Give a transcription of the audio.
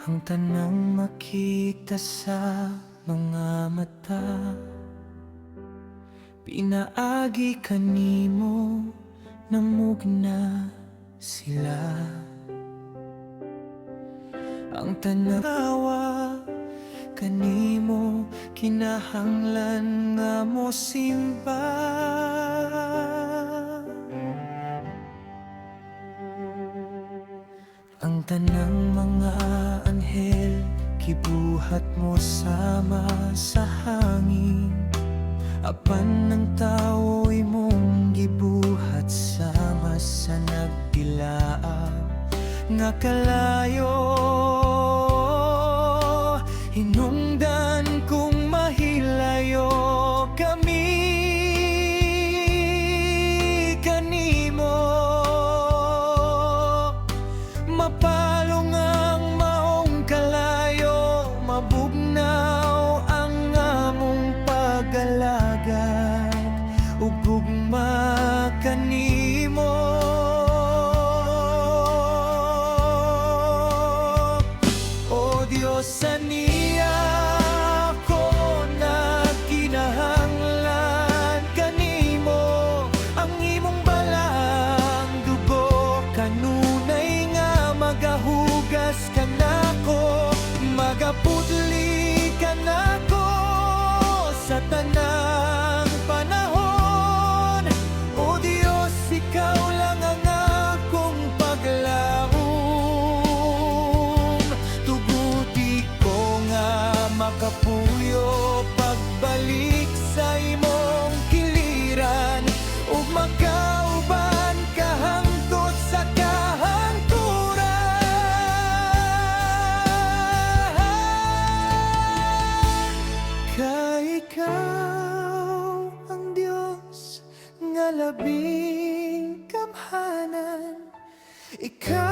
Ang tanang makita sa mga mata, pinaagi kanimo namugna sila. Ang tanawa kanimo kinahanglan nga mo simba. Ang tanang mga anghel gibuhat mo sama sa hangin. Apan ng tawo'y mong gibuhat sama sa nagdilaang nga kalayo. Hinungdan kung mahilayo kami kanimo. Mapalong ang maong kalayo, mabugnaw ang among pag-alagad, ug gugma kanimo. O Diyos, aniya ko nagkinahanglan kanimo. Ang imong balang dugo kanunay nga magahugas kanako, magapudli kanako sa tanang panahon. O Diyos, ikaw lang ang akong paglaom. Tuguti ko nga makapuyo pagbalik sa imong kiliran, ug makauban kahangtod sa kahangturan. Kay ikaw ang Diyos nga labing kamhanan, ikaw